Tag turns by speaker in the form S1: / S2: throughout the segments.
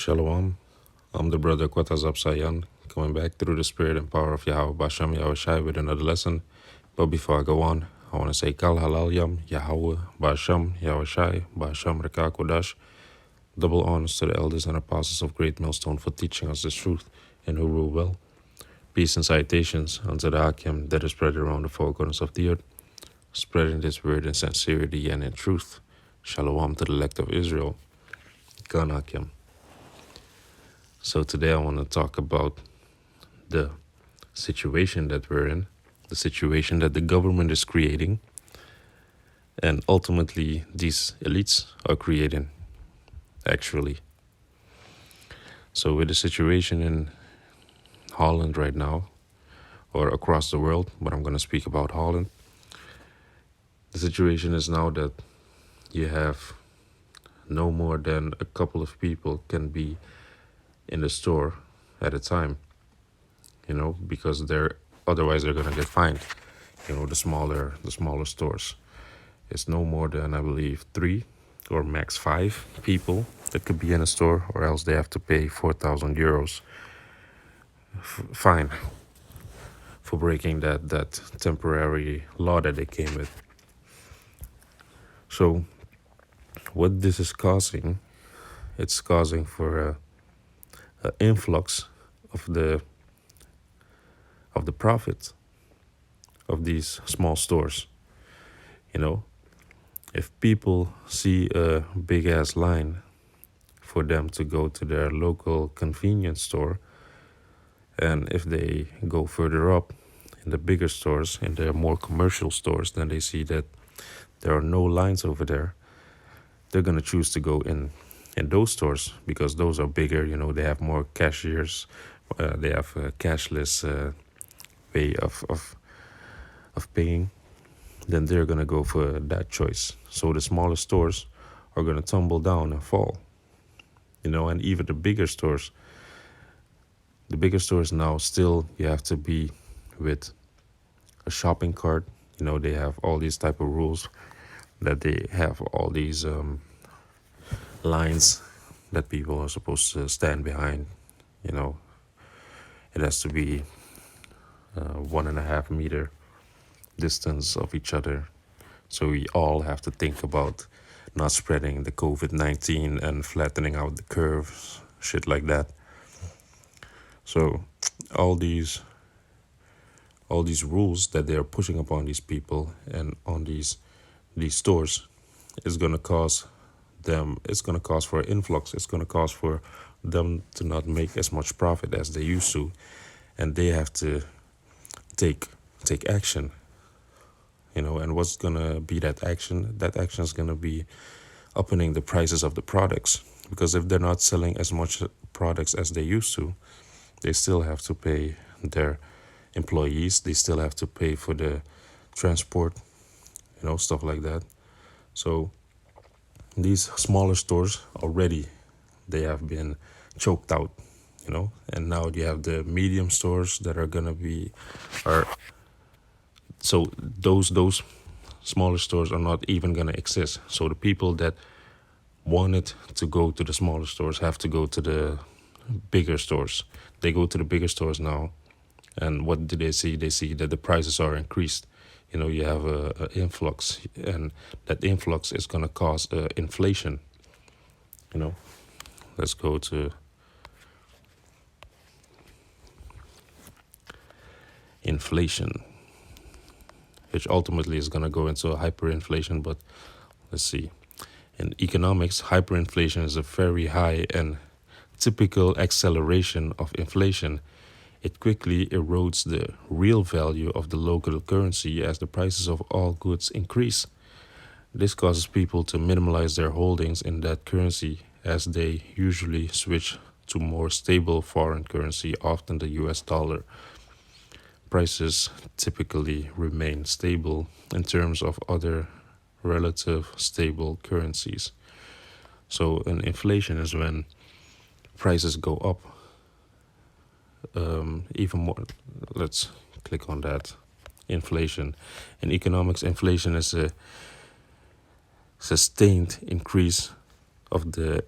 S1: Shalom. I'm the brother Kwatazab Sayan, coming back through the spirit and power of Yahweh Basham Yahushai with another lesson. But before I go on, I want to say Kal Halal Yam, Yahweh Basham Yahushai Basham Reka Kodash. Double honors to the elders and apostles of Great Millstone for teaching us this truth and who rule well. Peace and citations unto the Hakim that is spread around the four corners of the earth, spreading this word in sincerity and in truth. Shalom to the elect of Israel. Gan Hakim. So today I want to talk about the situation that we're in, the situation that the government is creating, and ultimately these elites are creating, actually. So with the situation in Holland right now, or across the world, but I'm going to speak about Holland, the situation is now that you have no more than a couple of people can be in the store at a time, because otherwise they're gonna get fined. The smaller stores. It's no more than, I believe, 3 or max 5 people that could be in a store, or else they have to pay 4,000 euros fine for breaking that temporary law that they came with. So what this is causing, it's causing for an influx of the profit of these small stores. If people see a big ass line for them to go to their local convenience store, and if they go further up in the bigger stores, in their more commercial stores, then they see that there are no lines over there, they're going to choose to go in those stores because those are bigger. They have more cashiers, they have a cashless way of paying. Then they're going to go for that choice. So the smaller stores are going to tumble down and fall. And even the bigger stores now, still you have to be with a shopping cart. They have all these type of rules that they have all these lines that people are supposed to stand behind. It has to be 1.5 meter distance of each other. So we all have to think about not spreading the COVID-19 and flattening out the curves, shit like that. So all these rules that they are pushing upon these people and on these stores is going to cause them, it's going to cause for an influx. It's going to cause for them to not make as much profit as they used to, and they have to take action. And what's going to be that action? That action is going to be upping the prices of the products, because if they're not selling as much products as they used to, they still have to pay their employees, they still have to pay for the transport, stuff like that. So these smaller stores already, they have been choked out, and now you have the medium stores that are going to be, so those smaller stores are not even going to exist. So the people that wanted to go to the smaller stores have to go to the bigger stores. They go to the bigger stores now, and what do they see? They see that the prices are increased. You have a influx, and that influx is going to cause inflation. Let's go to inflation, which ultimately is going to go into a hyperinflation. But let's see. In economics, hyperinflation is a very high and typical acceleration of inflation. It quickly erodes the real value of the local currency as the prices of all goods increase. This causes people to minimize their holdings in that currency, as they usually switch to more stable foreign currency, often the US dollar. Prices typically remain stable in terms of other relative stable currencies. So an inflation is when prices go up even more. Let's click on that. Inflation. In economics, inflation is a sustained increase of the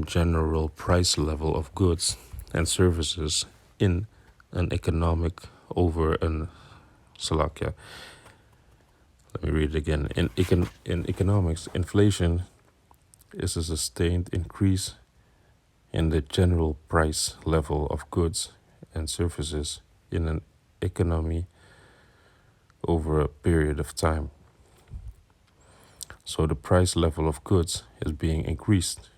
S1: general price level of goods and services in an economic over an Salachya. Let me read it again. In economics, inflation is a sustained increase in the general price level of goods and services in an economy over a period of time. So the price level of goods is being increased.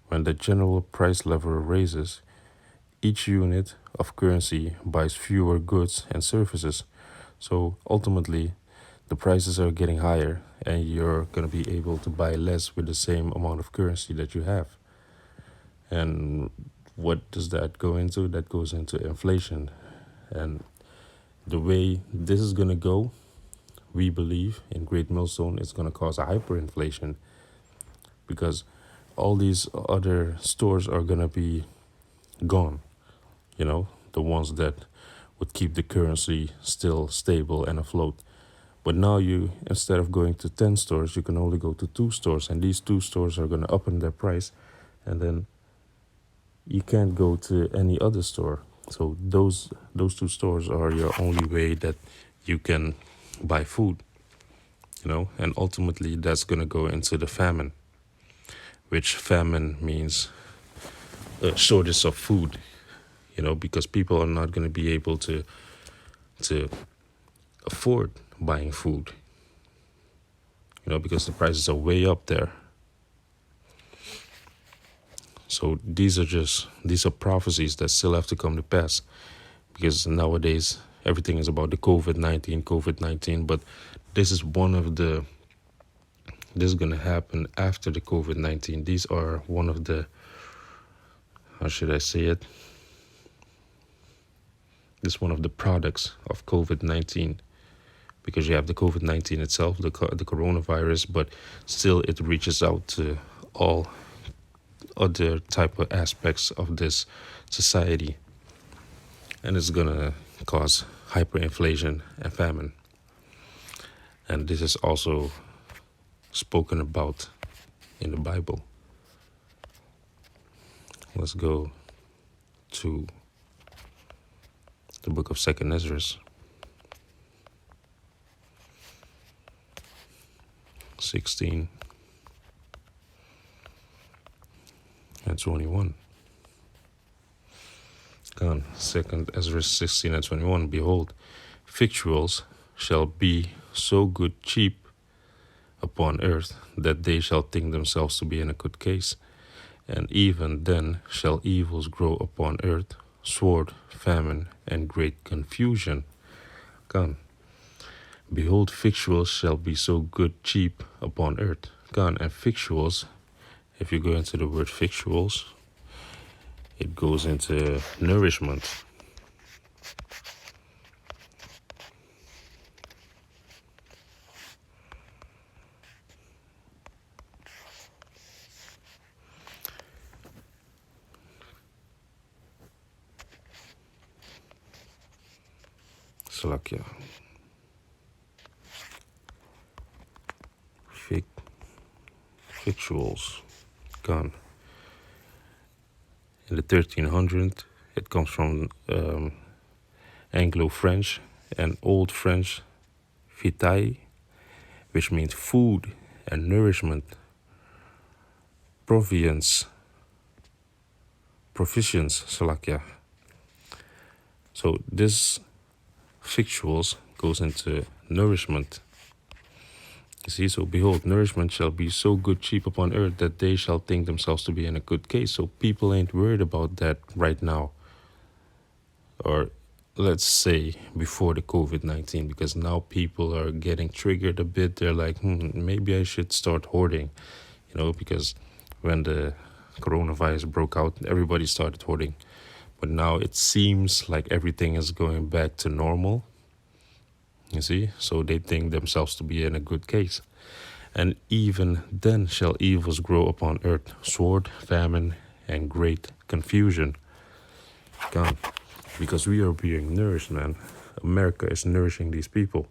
S1: When the general price level raises, each unit of currency buys fewer goods and services. So ultimately, the prices are getting higher and you're going to be able to buy less with the same amount of currency that you have. And what does that go into? That goes into inflation. And the way this is going to go, we believe in Great Millstone, it's going to cause a hyperinflation, because all these other stores are going to be gone. The ones that would keep the currency still stable and afloat. But now instead of going to 10 stores, you can only go to 2 stores, and these 2 stores are going to up in their price, and then you can't go to any other store. So those 2 stores are your only way that you can buy food, and ultimately that's going to go into the famine, which famine means a shortage of food, because people are not going to be able to afford buying food, because the prices are way up there. So these are prophecies that still have to come to pass, because nowadays everything is about the COVID-19, but this is this is going to happen after the COVID-19. These are one of the, how should I say it? This is one of the products of COVID-19, because you have the COVID-19 itself, the coronavirus, but still it reaches out to all other type of aspects of this society, and it's gonna cause hyperinflation and famine. And this is also spoken about in the Bible. Let's go to the book of 2nd Ezra, 16 and 21. Come, 2nd Ezra 16 and 21. Behold, victuals shall be so good cheap upon earth, that they shall think themselves to be in a good case. And even then shall evils grow upon earth, sword, famine, and great confusion. Come, behold, victuals shall be so good cheap upon earth. Come, and victuals, if you go into the word victuals, it goes into nourishment. Salachya. Victuals. Gone. In the 1300s, it comes from Anglo-French and Old French vitae, which means food and nourishment, provisions, Salachya. So this victuals goes into nourishment. You see, so behold, nourishment shall be so good cheap upon earth, that they shall think themselves to be in a good case. So people ain't worried about that right now. Or let's say before the COVID-19, because now people are getting triggered a bit. They're like, maybe I should start hoarding, because when the coronavirus broke out, everybody started hoarding. But now it seems like everything is going back to normal. You see, so they think themselves to be in a good case. And even then shall evils grow upon earth, sword, famine, and great confusion. God, because we are being nourished, man. America is nourishing these people.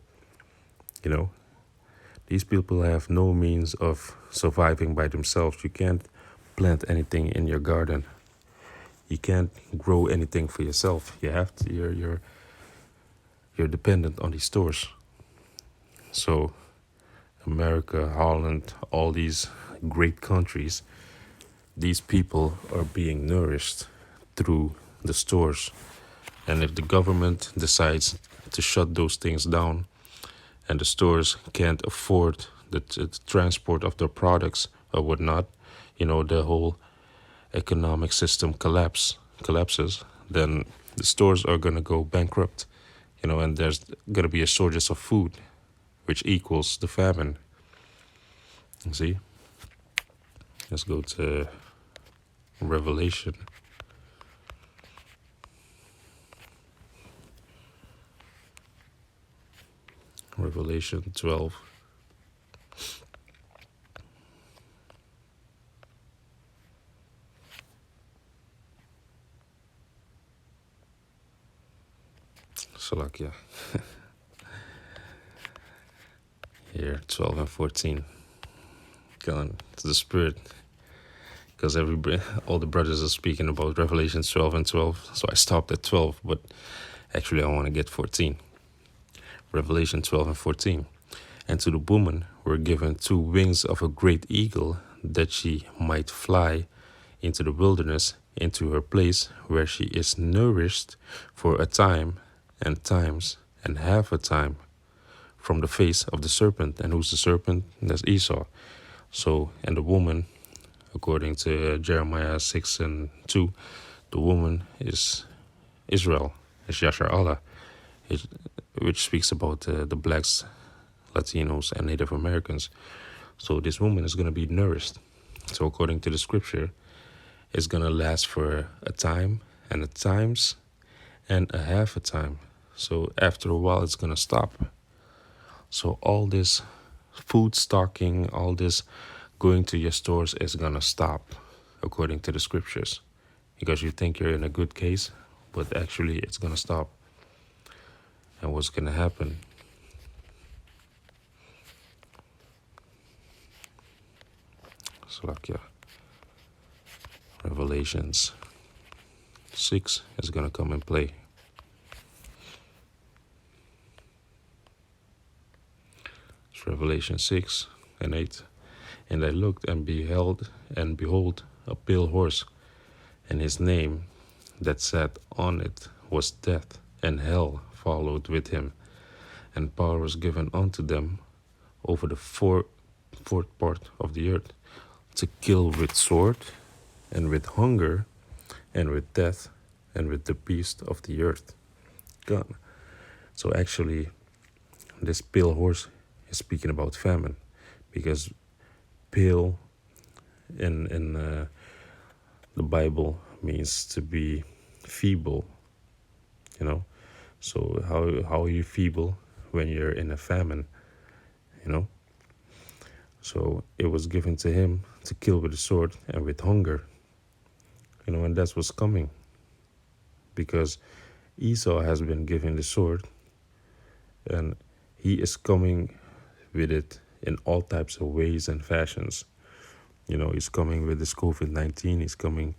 S1: These people have no means of surviving by themselves. You can't plant anything in your garden. You can't grow anything for yourself. You have to. You're dependent on these stores. So America, Holland, all these great countries, these people are being nourished through the stores. And if the government decides to shut those things down and the stores can't afford the transport of their products or whatnot, the whole economic system collapses, then the stores are going to go bankrupt, and there's going to be a shortage of food, which equals the famine. You see? Let's go to Revelation. Revelation 12. Salachya. Here, 12 and 14. Going to the Spirit. Because all the brothers are speaking about Revelation 12 and 12. So I stopped at 12, but actually I want to get 14. Revelation 12 and 14. And to the woman were given 2 wings of a great eagle, that she might fly into the wilderness, into her place where she is nourished for a time and times and half a time from the face of the serpent. And who's the serpent? That's Esau. So, and the woman, according to Jeremiah 6 and 2, the woman is Israel, is Yashar Allah, which speaks about the blacks, Latinos, and Native Americans. So this woman is going to be nourished. So according to the scripture, it's going to last for a time and a times and a half a time. So after a while, it's going to stop. So all this food stocking, all this going to your stores is going to stop, according to the scriptures. Because you think you're in a good case, but actually it's going to stop. And what's going to happen? Salachya. Revelations 6 is going to come and play. It's Revelation 6 and 8. And I looked and beheld, and behold, a pale horse, and his name that sat on it was Death, and hell followed with him. And power was given unto them over the fourth part of the earth, to kill with sword, and with hunger, and with death, and with the beast of the earth. God. So actually, this pale horse is speaking about famine, because pale in the Bible means to be feeble, So how are you feeble when you're in a famine, So it was given to him to kill with a sword and with hunger, and that's what's coming. Because Esau has been given the sword, and he is coming with it in all types of ways and fashions. He's coming with this COVID-19, he's coming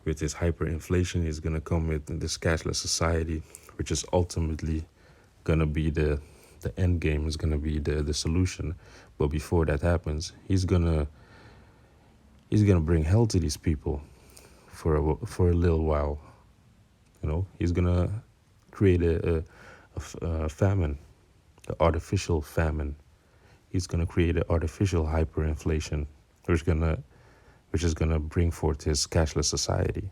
S1: with his hyperinflation, he's going to come with this cashless society, which is ultimately going to be the end game, is going to be the solution. But before that happens, he's gonna bring hell to these people for a little while. He's gonna create a famine, the artificial famine. He's gonna create an artificial hyperinflation, which is gonna bring forth his cashless society.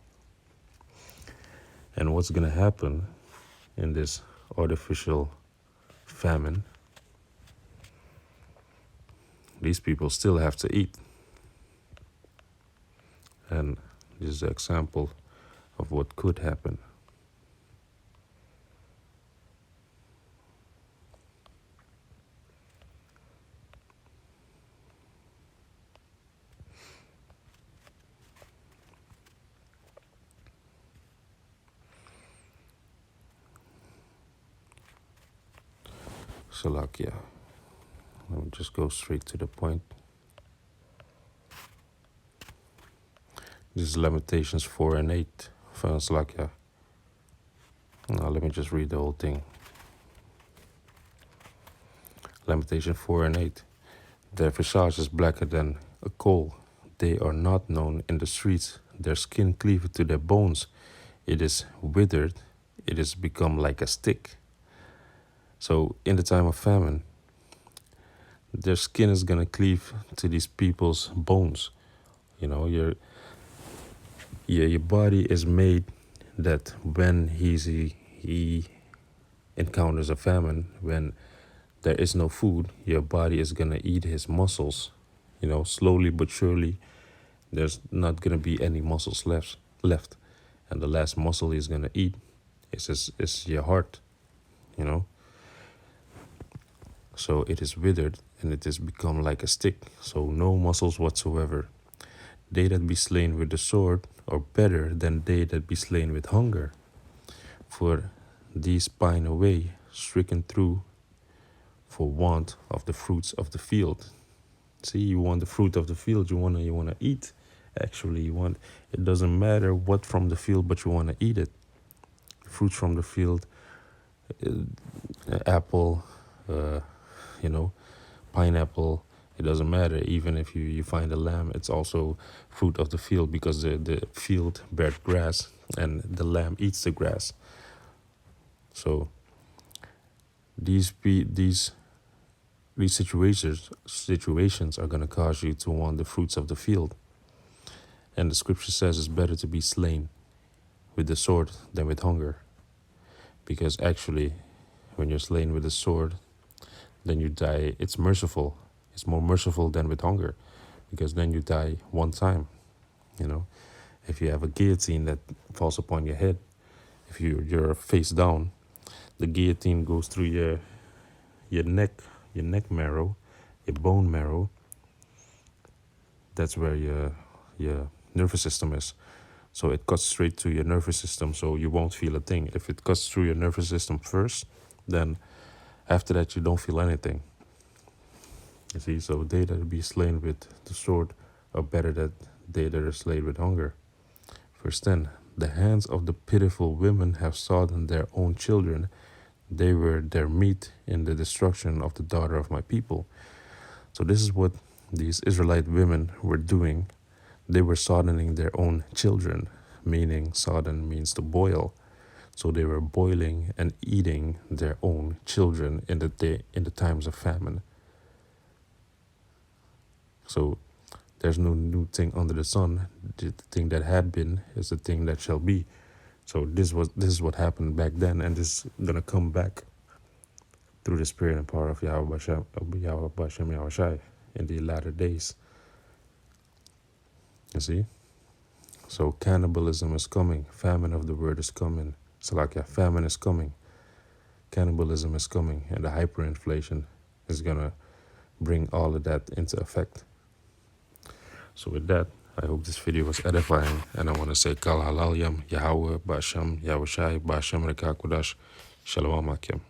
S1: And what's gonna happen in this artificial famine? These people still have to eat. And this is an example of what could happen. Salachya. Let me just go straight to the point. This is Lamentations 4 and 8 from Salachya. Now let me just read the whole thing. Lamentation 4 and 8. Their visage is blacker than a coal. They are not known in the streets. Their skin cleaveth to their bones. It is withered. It is become like a stick. So in the time of famine, their skin is going to cleave to these people's bones. You know, your body is made that when he encounters a famine, when there is no food, your body is going to eat his muscles. You know, slowly but surely, there's not going to be any muscles left. And the last muscle he's going to eat is your heart, you know. So it is withered and it has become like a stick. So no muscles whatsoever. They that be slain with the sword are better than they that be slain with hunger. For these pine away, stricken through for want of the fruits of the field. See, you want the fruit of the field, you wanna eat. Actually, it doesn't matter what from the field, but you wanna eat it. Fruits from the field, apple, pineapple. It doesn't matter. Even if you find a lamb, it's also fruit of the field, because the field bears grass and the lamb eats the grass. So these situations are going to cause you to want the fruits of the field. And the scripture says it's better to be slain with the sword than with hunger. Because actually, when you're slain with the sword, then you die. It's merciful. It's more merciful than with hunger, because then you die one time. You know, if you have a guillotine that falls upon your head, if you're face down, the guillotine goes through your neck marrow, your bone marrow. That's where your nervous system is. So it cuts straight to your nervous system, so you won't feel a thing. If it cuts through your nervous system first, then after that you don't feel anything. You see, so they that be slain with the sword are better than they that are slain with hunger. Verse 10, the hands of the pitiful women have sodden their own children. They were their meat in the destruction of the daughter of my people. So this is what these Israelite women were doing. They were soddening their own children, meaning sodden means to boil. So they were boiling and eating their own children in the times of famine. So there's no new thing under the sun. The thing that had been is the thing that shall be. So this is what happened back then, and this is gonna come back through the spirit and power of Yahweh Bashem Yahushai in the latter days. You see? So cannibalism is coming. Famine of the word is coming. Salachya, famine is coming. Cannibalism is coming, and the hyperinflation is gonna bring all of that into effect. So with that, I hope this video was edifying, and I want to say Kal Halal Yam, Yahweh, Bashem, Yahushai, Bashem Rekakudash, Shalom Akim.